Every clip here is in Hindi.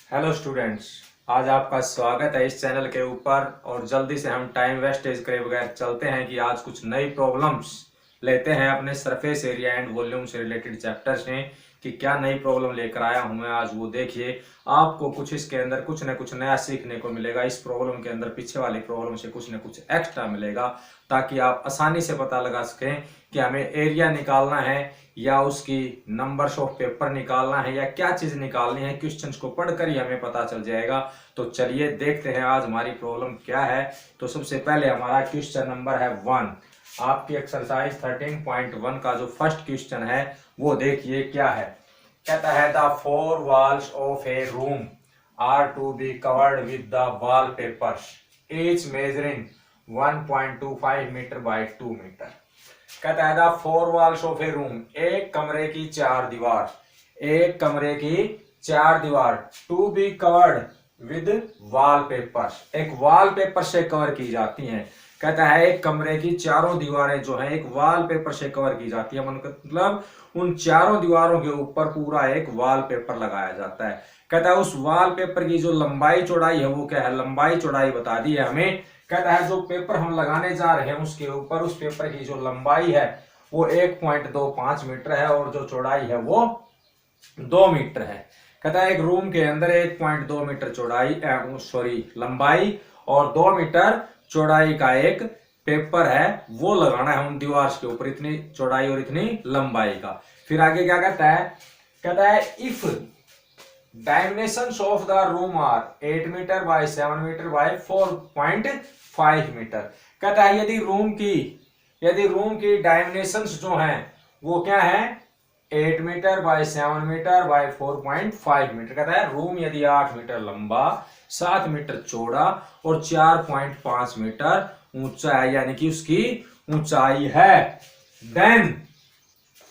हेलो स्टूडेंट्स, आज आपका स्वागत है इस चैनल के ऊपर। और जल्दी से हम टाइम वेस्टेज करे बगैर चलते हैं कि आज कुछ नई प्रॉब्लम्स लेते हैं अपने सरफेस एरिया एंड वॉल्यूम से रिलेटेड चैप्टर से कि क्या नई प्रॉब्लम लेकर आया हूं मैं आज, वो देखिए। आपको कुछ इसके अंदर कुछ न कुछ नया सीखने को मिलेगा। इस प्रॉब्लम के अंदर पीछे वाली प्रॉब्लम से कुछ न कुछ एक्स्ट्रा मिलेगा, ताकि आप आसानी से पता लगा सकें कि हमें एरिया निकालना है या उसकी नंबर्स ऑफ पेपर निकालना है या क्या चीज निकालनी है। क्वेश्चंस को पढ़कर ही हमें पता चल जाएगा। तो चलिए देखते हैं आज हमारी प्रॉब्लम क्या है। तो सबसे पहले हमारा क्वेश्चन नंबर है 1। आपकी एक्सरसाइज 13.1 का जो फर्स्ट क्वेश्चन है वो देखिए क्या है। कहता है the four walls of a room are to be covered with the wall papers each measuring 1.25 metre by 2 metre. कहता है the four walls of a room, एक कमरे की चार दीवार, एक कमरे की चार दीवार to be covered with wallpaper, एक वॉलपेपर से कवर की जाती हैं। कहता है एक कमरे की चारों दीवारें जो हैं एक वॉलपेपर से कवर की जाती है, मतलब उन चारों दीवारों के ऊपर पूरा एक वॉलपेपर लगाया जाता है। कहता है उस वॉलपेपर की जो लंबाई चौड़ाई है वो क्या है, लंबाई चौड़ाई बता दी है हमें। कहता है जो पेपर हम लगाने जा रहे हैं उसके ऊपर उस पेपर की जो लंबाई है वो 1.25 मीटर है और जो चौड़ाई है वो 2 मीटर है। कहता है एक रूम के अंदर 1.2 मीटर लंबाई और 2 मीटर चौड़ाई का एक पेपर है वो लगाना है उन दीवार के ऊपर, इतनी चौड़ाई और इतनी लंबाई का। फिर आगे क्या कहता है if dimensions of the room are 8 metre by 7 metre by 4.5 metre. कहता है यदि रूम की डायमेंशंस जो हैं वो क्या है 8 metre by 7 metre by 4.5 metre. कहता है रूम यदि 8 मीटर लंबा, 7 मीटर चौड़ा और 4.5 मीटर ऊंचा है, यानी कि उसकी ऊंचाई है, then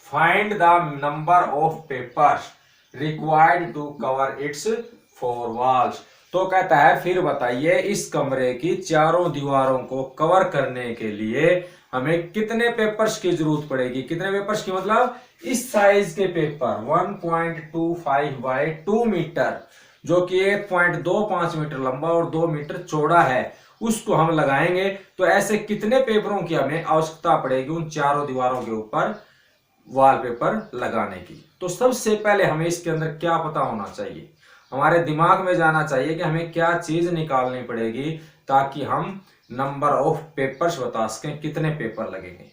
find the number of papers required to cover its four walls. तो कहता है फिर बताइए इस कमरे की चारों दीवारों को कवर करने के लिए हमें कितने पेपर्स की जरूरत पड़ेगी। कितने पेपर्स की, मतलब इस साइज के पेपर 1.25 बाय 2 मीटर जो कि 1.25 मीटर लंबा और 2 मीटर चौड़ा है, उसको हम लगाएंगे। तो ऐसे कितने पेपरों की हमें आवश्यकता पड़ेगी उन चारों दीवारों के ऊपर वॉलपेपर लगाने की। तो सबसे पहले हमें इसके अंदर क्या पता होना चाहिए, हमारे दिमाग में जाना चाहिए कि हमें क्या चीज निकालनी पड़ेगी ताकि हम नंबर ऑफ पेपर्स बता सकें कितने पेपर लगेंगे।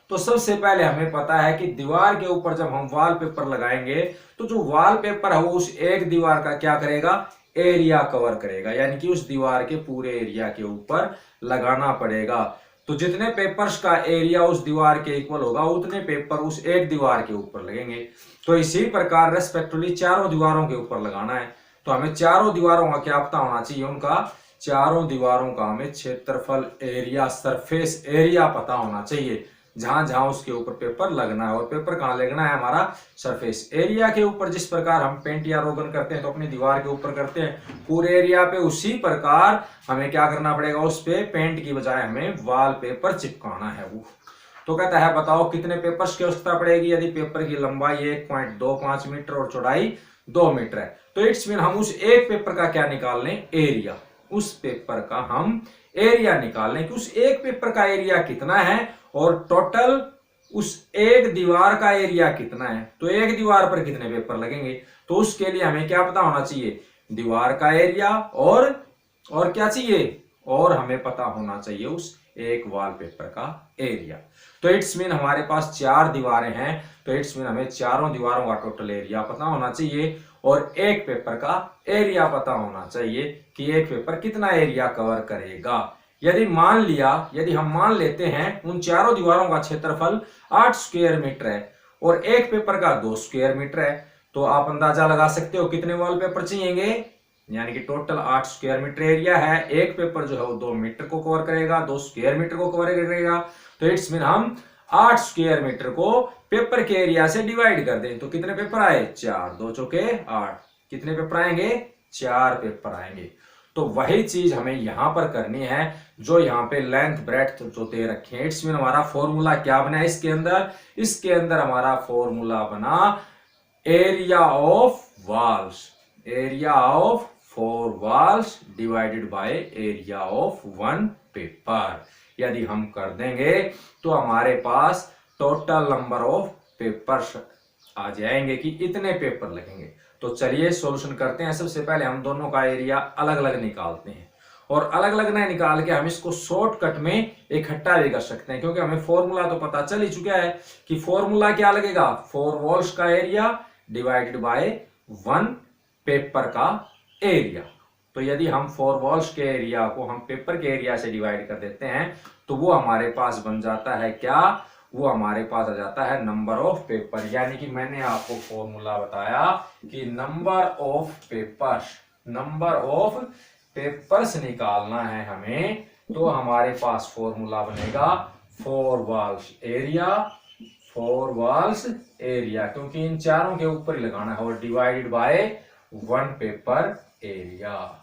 तो सबसे पहले हमें पता है कि दीवार के ऊपर जब हम वॉलपेपर लगाएंगे तो जो वॉलपेपर है वो उस एक दीवार का क्या करेगा, एरिया कवर करेगा, यानी कि उस दीवार के पूरे एरिया के ऊपर लगाना पड़ेगा। तो जितने पेपर्स का एरिया उस दीवार के इक्वल होगा उतने पेपर उस एक दीवार के ऊपर लगेंगे। तो इसी प्रकार रेस्पेक्टिवली चारों दीवारों के ऊपर लगाना है। तो हमें चारों दीवारों का क्या पता होना चाहिए, उनका चारों दीवारों का हमें क्षेत्रफल, एरिया, सरफेस एरिया पता होना चाहिए, जहां जहां उसके ऊपर पेपर लगना है। और पेपर कहां लगना है, हमारा सरफेस एरिया के ऊपर। जिस प्रकार हम पेंट या रोगन करते हैं तो अपनी दीवार के ऊपर करते हैं पूरे एरिया पे, उसी प्रकार हमें क्या करना पड़ेगा, उस पे पेंट की बजाय हमें वॉलपेपर चिपकाना है वो। तो कहता है बताओ कितने पेपर्स की आवश्यकता पड़ेगी। यदि पेपर की लंबाई 1.25 मीटर और चौड़ाई 2 मीटर है तो इट्स मीन हम उस एक पेपर का क्या निकाल लें, एरिया। उस पेपर का हम एरिया निकाल लें कि उस एक पेपर का एरिया कितना है और टोटल उस एक दीवार का एरिया कितना है। तो एक दीवार पर कितने पेपर लगेंगे, तो उसके लिए हमें क्या पता होना चाहिए, दीवार का एरिया और क्या चाहिए, और हमें पता होना चाहिए उस एक वॉलपेपर का एरिया। तो इट्स मीन हमारे पास चार दीवारें हैं, तो इट्स मीन हमें चारों दीवारों का टोटल एरिया पता होना चाहिए और एक पेपर का एरिया पता होना चाहिए कि एक पेपर कितना एरिया कवर करेगा। यदि हम मान लेते हैं उन चारों दीवारों का क्षेत्रफल 8 स्क्वायर मीटर है और एक पेपर का 2 स्क्वायर मीटर है, तो आप अंदाजा लगा सकते हो कितने वॉलपेपर चाहिए, यानी कि टोटल 8 स्क्वायर मीटर एरिया है। एक पेपर जो है वो 2 मीटर को कवर करेगा, 2 स्क्वायर मीटर को कवर करेगा। तो इट्स मीन हम 8 स्क्वायर मीटर को पेपर के एरिया से डिवाइड कर दें तो कितने पेपर आए, 4, 2 चौके 8, कितने पेपर आएंगे, 4 पेपर आएंगे। तो वही चीज हमें यहां पर करनी है जो यहाँ पे लेंथ ब्रेड्थ जो दे रखे हैं। इट्स मीन हमारा फॉर्मूला क्या बना है इसके अंदर हमारा फॉर्मूला बना area of walls. Area of 4 walls divided by area of 1 paper. यदि हम कर देंगे तो हमारे पास टोटल नंबर ऑफ पेपर्स आ जाएंगे कि इतने पेपर लगेंगे। तो चलिए सॉल्यूशन करते हैं। सबसे पहले हम दोनों का एरिया अलग अलग निकालते हैं और अलग अलग ना निकाल के हम इसको शॉर्टकट में इकट्ठा भी कर सकते हैं, क्योंकि हमें फॉर्मूला तो पता चल ही चुका है कि फॉर्मूला क्या लगेगा, 4 वॉल्स का एरिया डिवाइडेड बाय 1 पेपर का एरिया। तो यदि हम 4 वॉल्स के एरिया को हम पेपर के एरिया से डिवाइड कर देते हैं तो वो हमारे पास बन जाता है क्या, वो हमारे पास आ जाता है नंबर ऑफ पेपर। यानी कि मैंने आपको फॉर्मूला बताया कि नंबर ऑफ पेपर्स निकालना है हमें, तो हमारे पास फॉर्मूला बनेगा 4 वॉल्स एरिया, क्योंकि इन चारों के ऊपर ही लगाना है, और डिवाइडेड बाय 1 पेपर एरिया।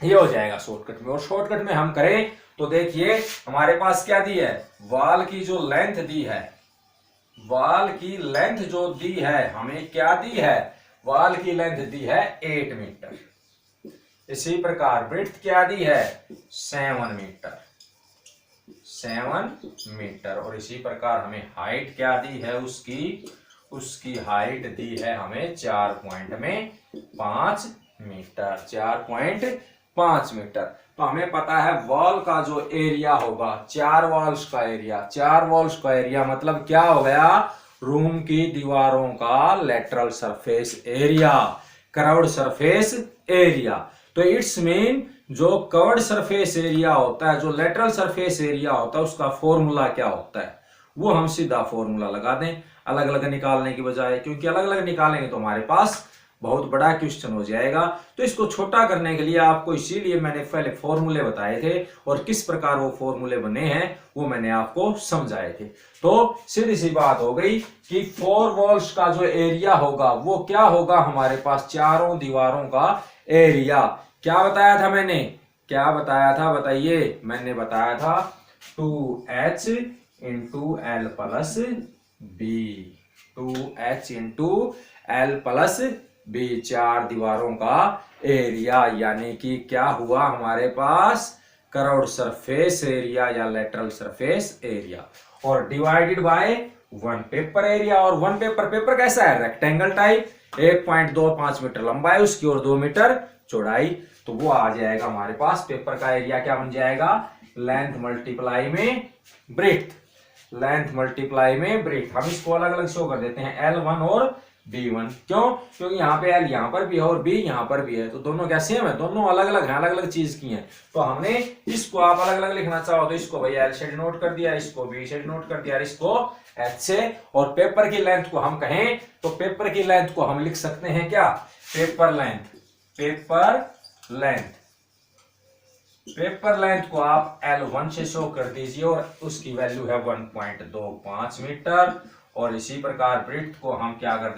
ये हो जाएगा शॉर्टकट में। और शॉर्टकट में हम करें तो देखिए हमारे पास क्या दी है, वॉल की जो लेंथ दी है, वॉल की लेंथ जो दी है हमें क्या दी है, वॉल की लेंथ दी है 8 मीटर। इसी प्रकार ब्रेड्थ क्या दी है 7 मीटर। और इसी प्रकार हमें हाइट क्या दी है, उसकी हाइट दी है हमें 4.5 मीटर, 4.5 मीटर। तो हमें पता है वॉल का जो एरिया होगा 4 वॉल्स का एरिया मतलब क्या हो गया, रूम की दीवारों का lateral surface area, curved surface area. तो इट्स मीन जो कर्व्ड सरफेस एरिया होता है, जो लेटरल सरफेस एरिया होता है, उसका फॉर्मूला क्या होता है, वो हम सीधा फॉर्मूला लगा दें अलग अलग निकालने की बजाय, क्योंकि अलग अलग निकालेंगे तो हमारे पास बहुत बड़ा क्वेश्चन हो जाएगा। तो इसको छोटा करने के लिए आपको, इसीलिए मैंने पहले फॉर्मूले बताए थे और किस प्रकार वो फॉर्मूले बने हैं वो मैंने आपको समझाए थे। तो सीधी सी बात हो गई कि 4 वॉल्स का जो एरिया होगा वो क्या होगा, हमारे पास चारों दीवारों का एरिया। क्या बताया था मैंने, क्या बताया था बताइए, मैंने बताया था 2h into L plus B, 2h into L plus B, 4 दीवारों का एरिया। यानी कि क्या हुआ हमारे पास कर्व्ड सरफेस एरिया या लेटरल सरफेस एरिया, और डिवाइडेड बाय 1 पेपर एरिया। और 1 पेपर कैसा है, रेक्टेंगल टाइप, 1.25 मीटर लंबाई उसकी और 2 मीटर चौड़ाई। तो वो आ जाएगा हमारे पास पेपर का एरिया क्या बन जाएगा, लेंथ मल्टीप्लाई में ब्रेड्थ, हम इसको अलग अलग शो कर देते हैं L1 और B1। क्यों, क्योंकि यहाँ पे L यहाँ पर भी है और B यहाँ पर भी है, तो दोनों क्या सेम है, दोनों अलग अलग हैं, अलग अलग चीज की हैं। तो हमने इसको, आप अलग अलग लिखना चाहो तो इसको भाई L से डिनोट कर दिया, इसको B से डिनोट कर दिया, इसको H से। और पेपर की लेंथ को हम कहें तो पेपर की लेंथ को हम लिख सकते हैं क्या, पेपर लेंथ को आप L1 से शो कर दीजिए और उसकी वैल्यू है 1.25 मीटर। और इसी प्रकार ब्रेड्थ को हम क्या कर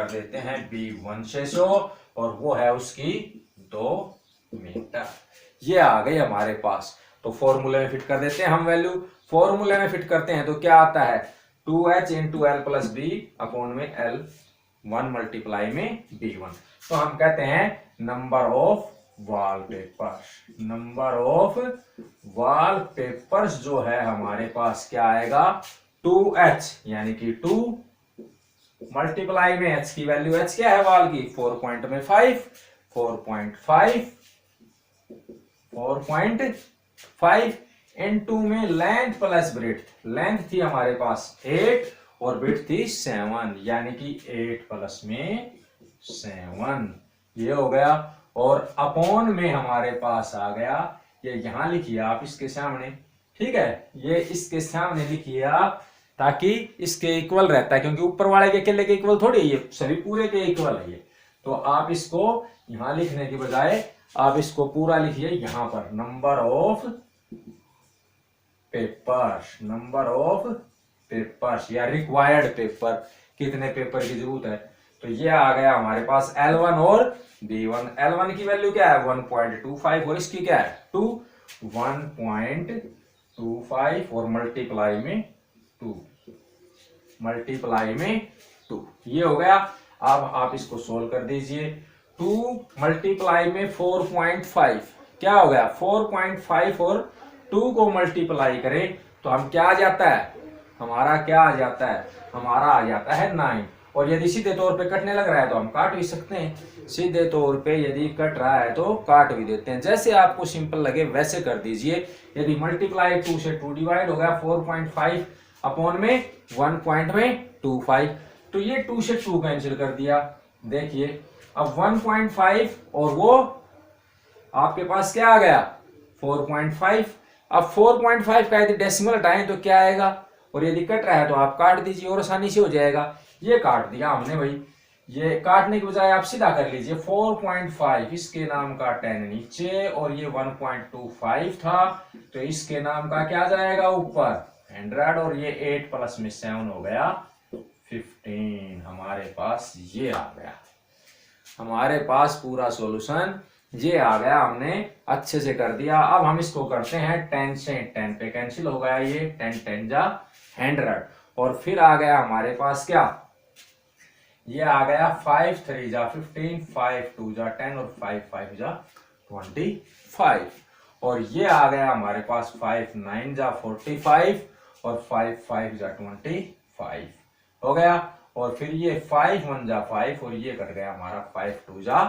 देते हैं, B1 से शो, और वो है उसकी 2 मीटर। ये आ गई हमारे पास। तो फॉर्मूले में फिट कर देते हैं हम वैल्यू, फॉर्मूले में फिट करते हैं तो क्या आता है, 2h into L plus B upon में L1 मल्टीप्लाई में B1। तो हम कहते हैं नंबर ऑफ वॉलपेपर्स जो है हमारे पास क्या आएगा, 2h, यानी कि 2 मल्टीप्लाई में h की वैल्यू, h क्या है वॉल की 4.5 इनटू में लेंथ प्लस ब्रेड्थ, लेंथ थी हमारे पास 8 और ब्रेड्थ थी 7, यानी कि 8 प्लस में 7, ये हो गया। और अपॉन में हमारे पास आ गया, ये यहां लिखिए आप इसके सामने, ठीक है, ये इसके सामने लिखिए आप, ताकि इसके इक्वल रहता है, क्योंकि ऊपर वाले के अकेले के इक्वल थोड़ी है, ये सभी पूरे के इक्वल है ये। तो आप इसको यहां लिखने की बजाय आप इसको पूरा लिखिए यहां पर, नंबर ऑफ पेपर्स या रिक्वायर्ड पेपर, कितने पेपर की जरूरत है। तो ये आ गया हमारे पास L1 और B1। L1 की वैल्यू क्या है 1.25 और इसकी क्या है 2, 1.25 और मल्टीप्लाई में 2। मल्टीप्लाई में 2, ये हो गया। अब आप इसको सोल्व कर दीजिए। 2 मल्टीप्लाई में 4.5 क्या हो गया, 4.5 और 2 को मल्टीप्लाई करें तो हम क्या आ जाता है, हमारा क्या आ जाता है, हमारा आ जाता है 9। और यदि सीधे तौर पे कटने लग रहा है तो हम काट भी सकते हैं, सीधे तौर पे यदि कट रहा है तो काट भी देते हैं, जैसे आपको सिंपल लगे वैसे कर दीजिए। यदि मल्टीप्लाई 2 से 2 डिवाइड हो गया 4.5 अपॉन में 1.25, तो ये 2 से 2 कैंसिल कर दिया। देखिए अब 1.5 और वो आपके पास क्या आ गया 4.5। अब 4.5 का यदि डेसिमल हटाएं तो क्या आएगा, और यदि कट रहा है तो आप काट दीजिए और आसानी से हो जाएगा। ये काट दिया हमने भाई, ये काटने की बजाय आप सीधा कर लीजिए 4.5 इसके नाम का 10 नीचे और ये 1.25 था तो इसके नाम का क्या जाएगा ऊपर 100, और ये 8 प्लस में 7 हो गया 15। हमारे पास ये आ गया, हमारे पास पूरा सॉल्यूशन ये आ गया, हमने अच्छे से कर दिया। अब हम इसको करते हैं 10 से, 10 पे कैंसिल हो गया, ये 10 10 जा 100, और फिर आ गया हमारे पास क्या, ये आ गया 5 3 जा 15, 5 2 जा 10 और 5 5 जा 25, और ये आ गया हमारे पास 5 9 जा 45 और 5 5 जा 25 हो गया। और फिर ये 5 1 जा 5 और ये कट गया हमारा 5 2 जा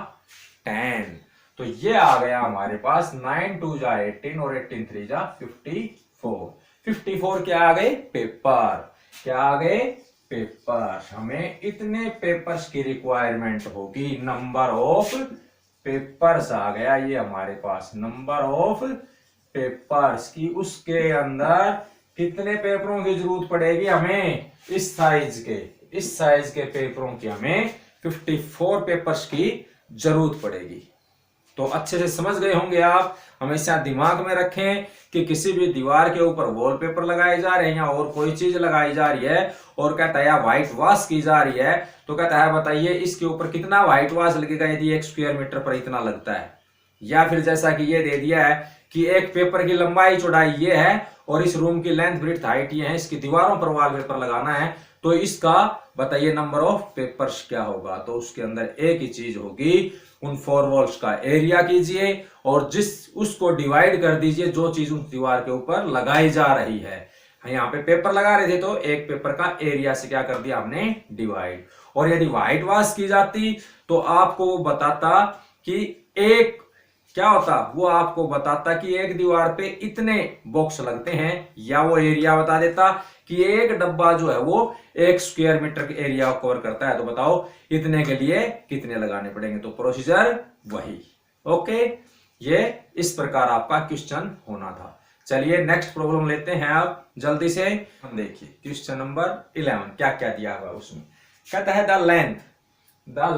10, तो ये आ गया हमारे पास 9 2 जा 18 और 18 3 जा 54। 54 क्या आ गए पेपर, क्या आ गए पेपर। हमें इतने पेपर्स की रिक्वायरमेंट होगी, नंबर ऑफ पेपर्स आ गया ये हमारे पास, नंबर ऑफ पेपर्स की, उसके अंदर कितने पेपरों की जरूरत पड़ेगी हमें, इस साइज के पेपरों की हमें 54 पेपर्स की जरूरत पड़ेगी। तो अच्छे से समझ गए होंगे आप। हमेशा दिमाग में रखें कि किसी भी दीवार के ऊपर वॉलपेपर लगाए जा रहे हैं या और कोई चीज लगाई जा रही है और कहता है व्हाइट वॉश की जा रही है, तो कहता है बताइए इसके ऊपर कितना व्हाइट वॉश लगेगा, यदि 1 स्क्वायर मीटर पर इतना लगता है। या फिर जैसा कि ये दे दिया है कि एक पेपर की लंबाई चौड़ाई ये है और इस रूम की लेंथ ब्रेड्थ हाइट ये है, इसकी दीवारों पर वॉलपेपर लगाना है, तो इसका बताइए नंबर ऑफ पेपर्स क्या होगा। तो उसके अंदर एक ही चीज होगी, उन 4 वॉल्स का एरिया कीजिए और जिस उसको डिवाइड कर दीजिए जो चीज उस दीवार के ऊपर लगाई जा रही है। यहाँ पे पेपर लगा रहे थे तो एक पेपर का एरिया से क्या कर दिया हमने डिवाइड। और यदि व्हाइट वॉश की जाती तो आपको वो बताता कि एक क्या होता, वो आपको बताता कि एक दीवार पे इतने बॉक्स लगते हैं, या वो एरिया बता देता कि एक डब्बा जो है वो 1 स्क्वायर मीटर के एरिया कवर करता है, तो बताओ इतने के लिए कितने लगाने पड़ेंगे। तो प्रोसीजर वही। ओके, ये इस प्रकार आपका क्वेश्चन होना था। चलिए नेक्स्ट प्रॉब्लम लेते हैं आप जल्दी से। हम देखिए क्वेश्चन नंबर 11 क्या क्या दिया हुआ उसमें। कहता है the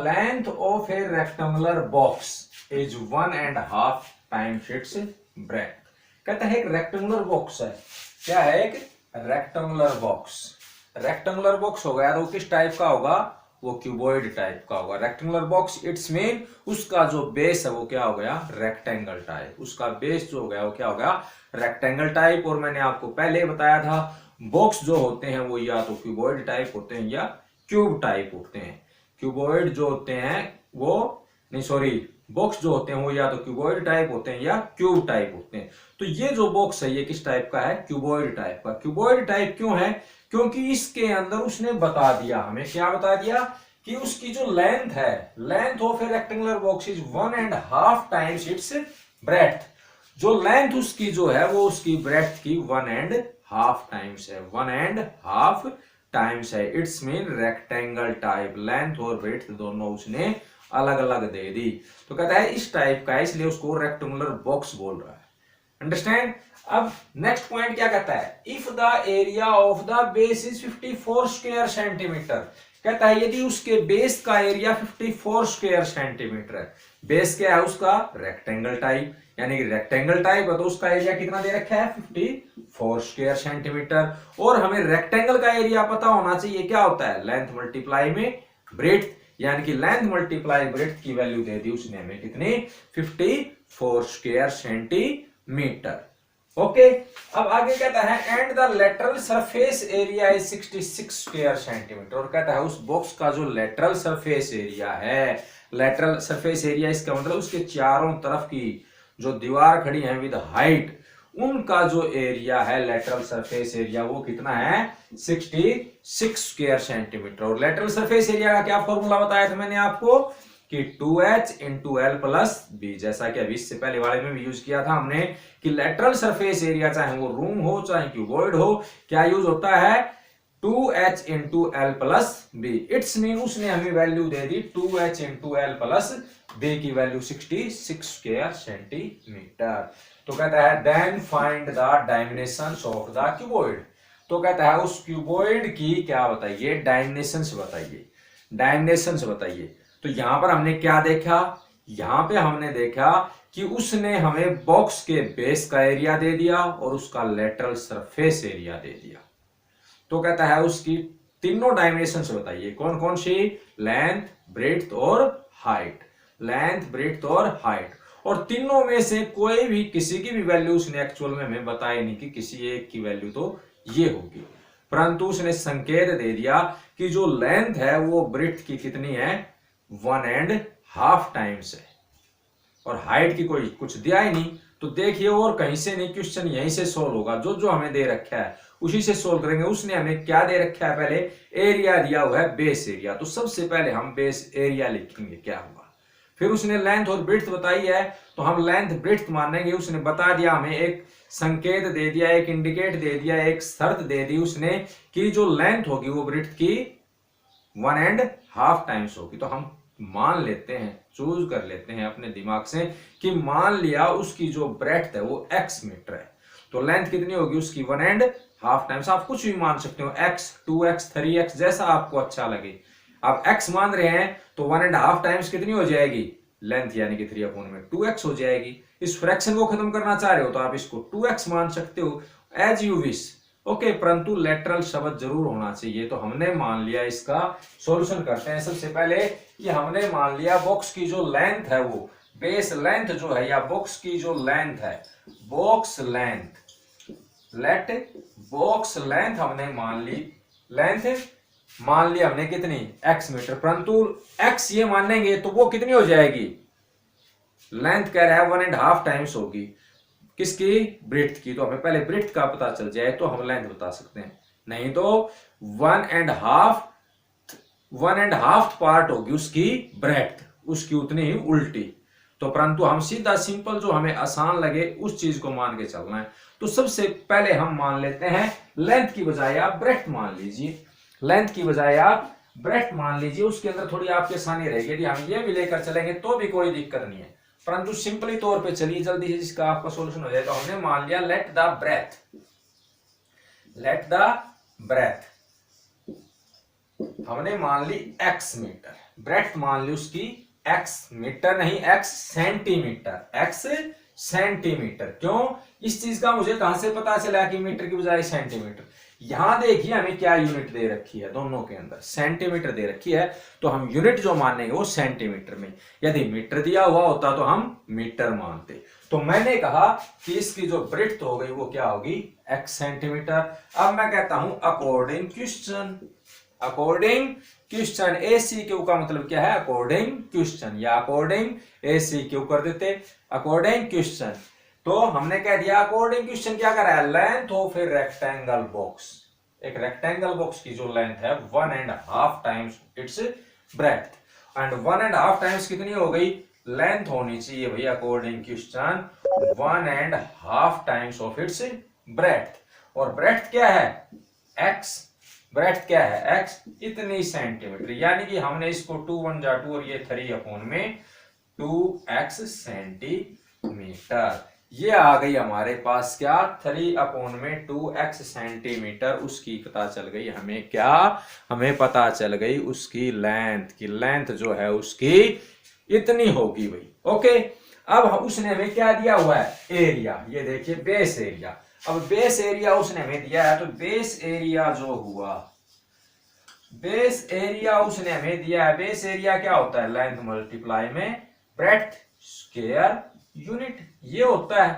length of A rectangular box is 1.5 times it's breath. कहता है एक रेक्टेंगुलर बॉक्स है, क्या है एक रेक्टेंगुलर बॉक्स। रेक्टेंगुलर बॉक्स हो गया तो किस टाइप का होगा, वो क्यूबॉइड टाइप का होगा। रेक्टेंगुलर बॉक्स इट्स मीन उसका जो बेस है वो क्या हो गया रेक्टेंगल टाइप, उसका बेस जो हो गया वो क्या हो गया रेक्टेंगल टाइप। और मैंने आपको पहले बताया था बॉक्स जो होते हैं वो या तो क्यूबॉइड टाइप होते हैं या क्यूब टाइप होते हैं। क्यूबॉइड जो होते हैं वो नहीं सॉरी बॉक्स जो होते हैं वो या तो क्यूबॉइड टाइप होते हैं या क्यूब टाइप होते हैं। तो ये जो बॉक्स है ये किस टाइप का है क्यूबॉइड टाइप का। क्यूबॉइड टाइप क्यों है, क्योंकि इसके अंदर उसने बता दिया हमें, क्या बता दिया कि उसकी जो लेंथ है, length of A rectangular box is 1.5 times it's breath. जो लेंथ उसकी जो है वो उसकी ब्रेथ की 1.5 टाइम्स है, 1.5 टाइम्स है। It's mean rectangle type, length और ब्रेथ दोनों उसने अलग अलग दे दी। तो कहता है इस टाइप का है इसलिए उसको रेक्टेंगुलर बॉक्स बोल रहा है। अंडरस्टैंड। अब नेक्स्ट पॉइंट क्या कहता है, if the area of the base is 54 square centimetre. कहता है यदि उसके बेस का एरिया 54 स्क्वायर सेंटीमीटर है, बेस क्या है उसका रेक्टेंगल टाइप, यानी कि रेक्टेंगल टाइप है तो उसका एरिया कितना दे रखा है 54 स्क्वायर सेंटीमीटर। और हमें रेक्टेंगल का एरिया पता होना चाहिए, क्या होता है लेंथ मल्टीप्लाई में ब्रेड्थ, यानी कि लेंथ मल्टीप्लाई ब्रेड्थ की वैल्यू दे दी उसने हमें कितनी 54 स्क्वायर सेंटीमीटर। ओके। अब आगे कहता है and the lateral surface area is 66 square centimetre, और कहता है उस बॉक्स का जो लेटरल सरफेस एरिया है, लेटरल सरफेस एरिया इसका मतलब उसके चारों तरफ की जो दीवार खड़ी है विद हाइट, उनका जो एरिया है लेटरल सरफेस एरिया वो कितना है 66 स्क्वायर सेंटीमीटर। और लेटरल सरफेस एरिया का क्या फॉर्मूला बताया था मैंने आपको कि 2h into L plus B, जैसा कि अभी इससे पहले वाले में भी यूज किया था हमने कि लेटरल सरफेस एरिया चाहे वो रूम हो चाहे क्यूबॉइड हो, क्या यूज होता है 2h into L plus B. It's mean उसने हमें वैल्यू दे दी 2h into L plus B की वैल्यू 66 स्क्वायर सेंटीमीटर। तो कहता है then find the dimensions of the cuboid. तो कहता है उस क्यूबॉइड की क्या बताइए डायमेंशंस बताइए, डायमेंशंस बताइए। तो यहां पर हमने क्या देखा, यहां पे हमने देखा कि उसने हमें बॉक्स के बेस का एरिया दे दिया और उसका लेटरल सरफेस एरिया दे दिया। तो कहता है उसकी तीनों डायमेंशंस बताइए, कौन कौन सी, लेंथ ब्रेड्थ और हाइट, लेंथ ब्रेड्थ और हाइट। और तीनों में से कोई भी किसी की भी वैल्यू उसने एक्चुअल में हमें बताई नहीं कि किसी एक की वैल्यू तो ये होगी, परंतु उसने संकेत दे दिया कि जो लेंथ है वो ब्रेड्थ की कितनी है 1.5 टाइम्स है, और हाइट की कोई कुछ दिया ही नहीं। तो देखिए और कहीं से नहीं, क्वेश्चन यहीं से सोल्व होगा, जो जो हमें दे रखा है उसी से सोल्व करेंगे। उसने हमें क्या दे रखा है, पहले एरिया दिया हुआ है बेस एरिया, तो सबसे पहले हम बेस एरिया लिखेंगे क्या हुआ। फिर उसने लेंथ और ब्रेड्थ बताई है तो हम लेंथ ब्रेड्थ मानेंगे। उसने बता दिया हमें, एक संकेत दे दिया, एक इंडिकेट दे दिया, एक शर्त दे दी उसने कि जो लेंथ होगी वो ब्रेड्थ की 1.5 टाइम्स होगी। तो हम मान लेते हैं, चूज कर लेते हैं अपने दिमाग से कि मान लिया उसकी जो ब्रेड्थ है वो x मीटर है, तो लेंथ कितनी होगी उसकी 1.5 टाइम्स। आप कुछ भी मान सकते हो, x 2x 3x जैसा आपको अच्छा लगे। आप x मान रहे हैं तो 1.5 टाइम्स कितनी हो जाएगी लेंथ, यानी कि 3/2x हो जाएगी। इस फ्रैक्शन को खत्म करना चाह रहे हो तो आप इसको 2x मान सकते हो, एज यू विश। ओके, परंतु लेटरल शब्द जरूर होना चाहिए। तो हमने मान लिया, इसका सॉल्यूशन करते हैं। सबसे पहले कि हमने मान लिया बॉक्स की जो लेंथ है वो बेस लेंथ जो है, या बॉक्स की जो लेंथ है, box length, let box length हमने मान ली, लेंथ मान लिया हमने कितनी x मीटर, परंतु x ये मानेंगे तो वो कितनी हो जाएगी, लेंथ कह रहा है 1.5 टाइम्स होगी किसकी, ब्रेड्थ की। तो हमें पहले ब्रेड्थ का पता चल जाए तो हम लेंथ बता सकते हैं, नहीं तो 1.5 पार्ट होगी उसकी ब्रेड्थ, उसकी उतनी ही उल्टी। तो परंतु हम सीधा सिंपल जो हमें आसान लगे उस चीज को मान के चलना है। तो सबसे पहले हम मान लेते हैं लेंथ की बजाय आप ब्रेड्थ मान लीजिए, लेंथ की बजाय आप ब्रेड्थ मान लीजिए। उसके अंदर थोड़ी आपकी आसानी रहेगी, यदि हम ये भी लेकर चलेंगे तो भी कोई दिक्कत नहीं है, परंतु सिंपली तौर पे चलिए जल्दी से जिसका आपका सॉल्यूशन हो जाए। तो हमने मान लिया let the breadth, let the breadth हमने मान ली x मीटर, ब्रेथ मान ली उसकी x मीटर नहीं x सेंटीमीटर, x सेंटीमीटर। क्यों, इस चीज का मुझे कहां से पता चला कि मीटर की बजाय सेंटीमीटर। यहां देखिए हमें क्या यूनिट दे रखी है, दोनों के अंदर सेंटीमीटर दे रखी है, तो हम यूनिट जो मानेंगे वो सेंटीमीटर में। यदि मीटर दिया हुआ होता तो हम मीटर मानते। तो मैंने कहा कि इसकी जो ब्रेड्थ हो गई वो क्या होगी x सेंटीमीटर। अब मैं कहता हूं according question, according question, ACQ का मतलब क्या है, अकॉर्डिंग क्वेश्चन, या अकॉर्डिंग ACQ कर देते, अकॉर्डिंग क्वेश्चन। तो हमने कह दिया अकॉर्डिंग क्वेश्चन क्या कर रहा है, length of a rectangle box, एक रेक्टेंगल बॉक्स की जो लेंथ है 1.5 times it's breadth, and 1.5 times कितनी हो गई लेंथ होनी चाहिए भैया, according question 1.5 times of its breadth. और ब्रेड्थ क्या है x, ब्रेड्थ क्या है x, इतनी सेंटीमीटर, यानी कि हमने इसको 2 1 जा 2 और ये 3 में 2x सेंटीमीटर, ये आ गई हमारे पास क्या 3 में 2x सेंटीमीटर। उसकी पता चल गई हमें क्या, हमें पता चल गई उसकी लेंथ की, लेंथ जो है उसकी इतनी होगी भाई। ओके, अब उसने हमें क्या दिया हुआ है एरिया, ये देखिए बेस एरिया। अब बेस एरिया उसने हमें दिया है, तो बेस एरिया जो हुआ, बेस एरिया उसने हमें दिया है, बेस एरिया क्या होता है लेंथ मल्टीप्लाई में ब्रेड्थ स्क्वायर यूनिट, ये होता है।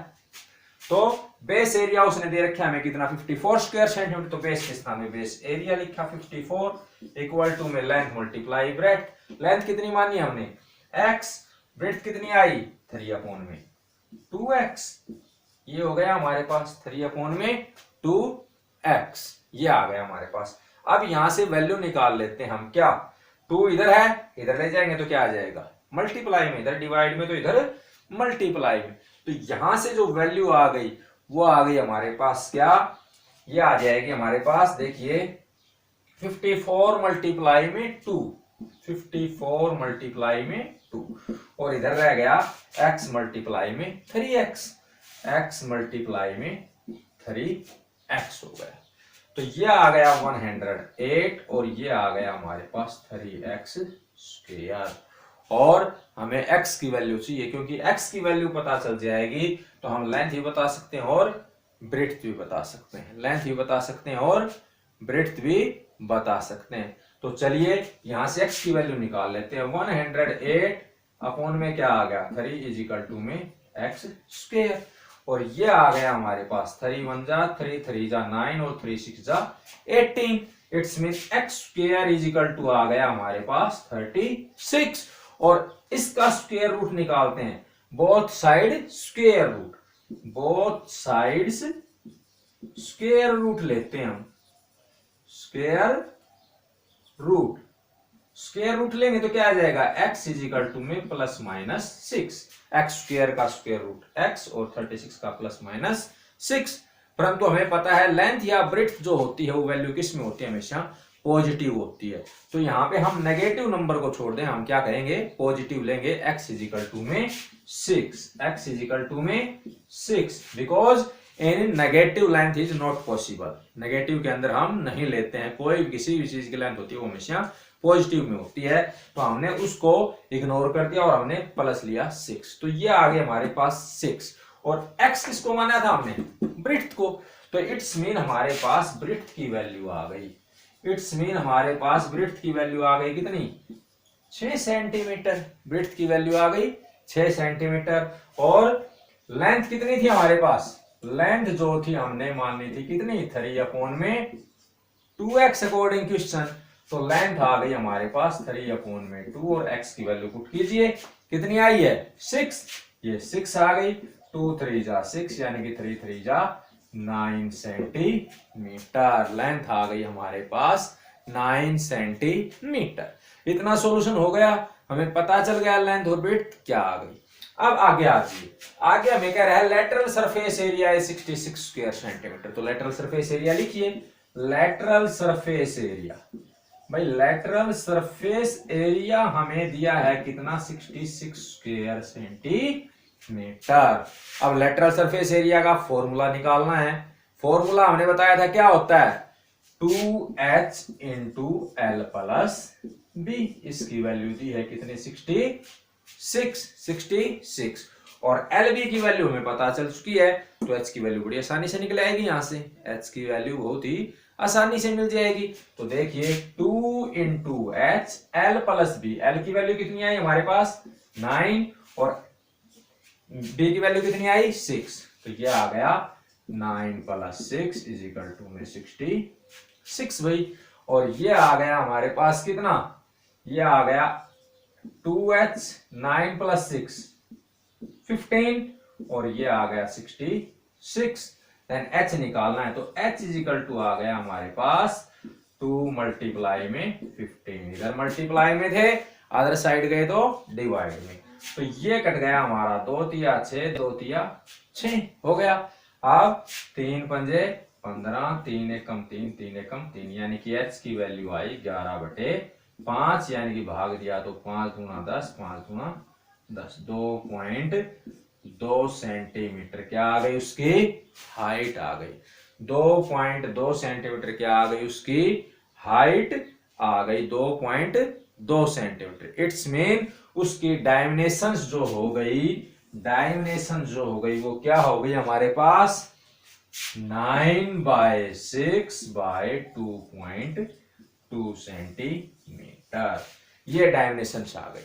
तो बेस एरिया उसने दे रखा है हमें कितना 54 स्क्वायर सेंटीमीटर, तो बेस के स्थान में बेस एरिया लिखा 54 इक्वल टू में लेंथ मल्टीप्लाई ब्रेथ। लेंथ कितनी मानी हमने x, ब्रेथ कितनी आई 3 अपॉन में 2x, ये हो गया हमारे पास 3 अपॉन में 2x, ये आ गया हमारे पास। अब यहां से वैल्यू निकाल लेते हैं हम, क्या 2 इधर है, इधर ले जाएंगे तो क्या आ जाएगा मल्टीप्लाई में, इधर डिवाइड में तो इधर मल्टीप्लाई में, तो यहां से जो वैल्यू आ गई वो आ गई हमारे पास क्या, ये आ जाएगी हमारे पास, देखिए 54 मल्टीप्लाई में 2, 54 मल्टीप्लाई में 2, और इधर रह गया x मल्टीप्लाई में 3x, x मल्टीप्लाई में 3x हो गया, तो ये आ गया 108 और ये आ गया हमारे पास 3x स्क्वायर। और हमें x की वैल्यू चाहिए, क्योंकि x की वैल्यू पता चल जाएगी तो हम लेंथ भी बता सकते हैं और ब्रेड्थ भी बता सकते हैं, लेंथ भी बता सकते हैं और ब्रेड्थ भी बता सकते हैं। तो चलिए यहां से x की वैल्यू निकाल लेते हैं। 108 अपॉन में क्या आ गया 3 इज इक्वल टू में x स्क्वायर, और ये आ गया हमारे पास 3 1 जा 3 3 जा 9 और 3 6 जा 18, it's mean x square is equal to आ गया हमारे पास 36, और इसका स्क्वायर रूट निकालते हैं, both side square root, both sides square root लेते हैं हम, स्क्वायर रूट, स्क्वायर रूट लेंगे तो क्या आ जाएगा x इज इक्वल टू में प्लस माइनस 6, x स्क्वायर का स्क्वायर रूट x और 36 का प्लस माइनस 6, परंतु हमें पता है लेंथ या ब्रेड्थ जो होती है वो वैल्यू किस में होती है, हमेशा पॉजिटिव होती है। तो यहाँ पे हम नेगेटिव नंबर को छोड़ दें, हम क्या करेंगे पॉजिटिव लेंगे, x इज इक्वल टू में 6, x इज इक्वल टू में 6 because in negative length is not possible, negative के अंदर हम नहीं लेते हैं, कोई किसी भी चीज की लेंथ होती है वो हमेशा पॉजिटिव में होती है, तो हमने उसको इग्नोर कर दिया और हमने प्लस लिया 6, तो ये आ गया हमारे पास 6, और x किसको माना था हमने ब्रेड्थ को, तो इट्स मीन हमारे पास ब्रेड्थ की वैल्यू आ गई, इट्स मीन हमारे पास ब्रेड्थ की वैल्यू आ गई कितनी 6 सेंटीमीटर, ब्रेड्थ की वैल्यू आ गई 6 सेंटीमीटर, और लेंथ कितनी थी हमारे पास, लेंथ जो थी हमने माननी थी कितनी 3 अपॉन में 2x अकॉर्डिंग क्वेश्चन, तो लेंथ आ गई हमारे पास 3 अपॉन में 2, और x की वैल्यू पुट कीजिए कितनी आई है 6, ये 6 आ गई, 2 3 जा 6 यानी कि 3 3 जा 9 सेंटीमीटर, लेंथ आ गई हमारे पास 9 सेंटीमीटर। इतना सॉल्यूशन हो गया, हमें पता चल गया लेंथ और ब्रेड्थ क्या आ गई। अब आगे आ जाइए, आगे हमें कह रहा है लेटरल सरफेस एरिया है 66 स्क्वायर सेंटीमीटर, तो लेटरल सरफेस एरिया लिखिए, लेटरल सरफेस एरिया, भाई लेटरल सरफेस एरिया हमें दिया है कितना 66 स्क्वायर सेंटीमीटर। अब लेटरल सरफेस एरिया का फॉर्मूला निकालना है, फॉर्मूला हमने बताया था क्या होता है 2h into L plus B, इसकी वैल्यू दी है कितने 66, और एल बी की वैल्यू हमें पता चल चुकी है, तो h की वैल्यू बड़ी आसानी से निकल आएगी, यहां से h की वैल्यू बहुत ही आसानी से मिल जाएगी। तो देखिए 2 into H L plus B, L की वैल्यू कितनी आई हमारे पास 9 और बी की वैल्यू कितनी आई 6, तो ये आ गया 9 प्लस 6 इज इक्वल टू में 66 भाई, और ये आ गया हमारे पास कितना, ये आ गया 2h 9 प्लस 6 15, और ये आ गया 66, देन h निकालना है, तो h इज इक्वल टू आ गया हमारे पास 2 मल्टीप्लाई में 15, इधर मल्टीप्लाई में थे अदर साइड गए तो डिवाइड में, तो ये कट गया हमारा 2 तिया 6 2 तिया 6 हो गया। अब 3 पंजे 15, 3 एकम 3 3 एकम 3, यानी कि h की वैल्यू आई 11/5, यानी कि भाग दिया तो 5 गुना 10 5 गुना 10, 2.2 सेंटीमीटर क्या आ गई उसकी हाइट आ गई, 2.2 सेंटीमीटर क्या आ गई उसकी हाइट आ गई 2.2 सेंटीमीटर। इट्स मीन उसकी डायमेंशंस जो हो गई, डायमेंशन जो हो गई वो क्या हो गई हमारे पास 9/6/2.2 सेंटीमीटर, ये डायमेंशंस आ गई।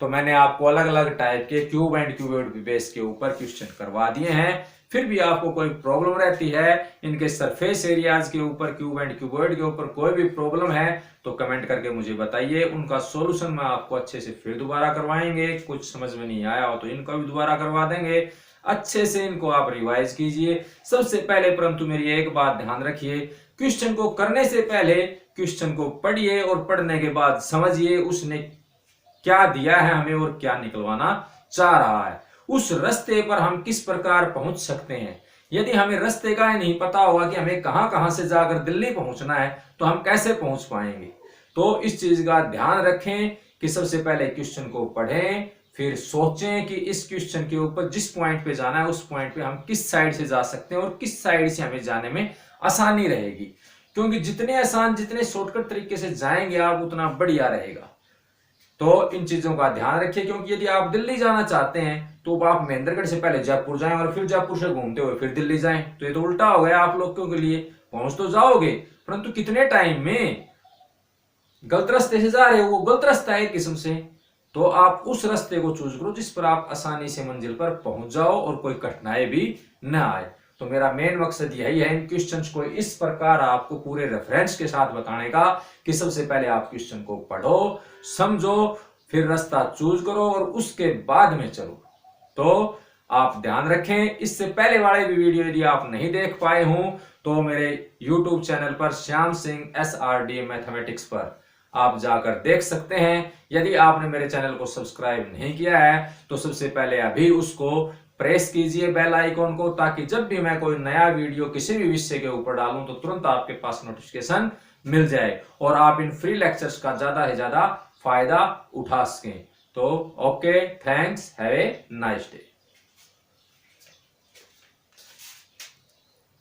तो मैंने आपको अलग अलग टाइप के क्यूब एंड क्यूबॉइड बेस के ऊपर क्वेश्चन करवा दिए हैं। फिर भी आपको कोई प्रॉब्लम रहती है इनके सरफेस एरियाज के ऊपर, क्यूब एंड क्यूबॉइड के ऊपर कोई भी प्रॉब्लम है तो कमेंट करके मुझे बताइए, उनका सॉल्यूशन मैं आपको अच्छे से फिर दोबारा करवाएंगे। कुछ समझ में नहीं आया हो तो इनका भी दोबारा करवा देंगे। अच्छे से इनको आप रिवाइज कीजिए सबसे पहले। परंतु मेरी एक बात ध्यान रखिए, क्वेश्चन को करने से पहले क्वेश्चन को पढ़िए और पढ़ने के बाद समझिए उसने क्या दिया है हमें और क्या निकलवाना चाह रहा है। उस रास्ते पर हम किस प्रकार पहुंच सकते हैं। यदि हमें रास्ते का नहीं पता होगा कि हमें कहां कहां से जाकर दिल्ली पहुंचना है तो हम कैसे पहुंच पाएंगे। तो इस चीज का ध्यान रखें कि सबसे पहले क्वेश्चन को पढ़ें, फिर सोचें कि इस क्वेश्चन के ऊपर जिस पॉइंट पे जाना है उस पॉइंट पे हम किस साइड से जा सकते हैं और किस साइड से हमें जाने में आसानी रहेगी। क्योंकि जितने आसान, जितने शॉर्टकट तरीके से जाएंगे आप उतना बढ़िया रहेगा। तो इन चीजों का ध्यान रखिए, क्योंकि यदि आप दिल्ली जाना चाहते हैं तो आप महेंद्रगढ़ से पहले जयपुर जाएं और फिर जयपुर से घूमते हुए फिर दिल्ली जाएं, तो ये तो उल्टा हो गया आप लोगों के लिए। पहुंच तो जाओगे परंतु कितने टाइम में। गलत रास्ते से जा रहे हो, वो गलत रास्ता है एक किस्म से। तो आप उस रास्ते को चूज करो जिस पर आप आसानी से मंजिल पर पहुंच जाओ और कोई कठिनाई भी न आए। तो मेरा मेन मकसद यही है इन क्वेश्चंस को इस प्रकार आपको पूरे रेफरेंस के साथ बताने का कि सबसे पहले आप क्वेश्चन को पढ़ो, समझो, फिर रास्ता चूज करो और उसके बाद में चलो। तो आप ध्यान रखें, इससे पहले वाले भी वीडियो यदि आप नहीं देख पाए हों तो मेरे YouTube चैनल पर श्याम सिंह SRD मैथमेटिक्स पर आप जाकर देख सकते हैं। यदि आपने मेरे चैनल को सब्सक्राइब नहीं किया है तो सबसे पहले अभी उसको प्रेस कीजिए बेल आइकॉन को, ताकि जब भी मैं कोई नया वीडियो किसी भी विषय के ऊपर डालूं तो तुरंत आपके पास नोटिफिकेशन मिल जाए और आप इन फ्री लेक्चर्स का ज्यादा से ज्यादा फायदा उठा सकें। तो okay, thanks, have a nice day.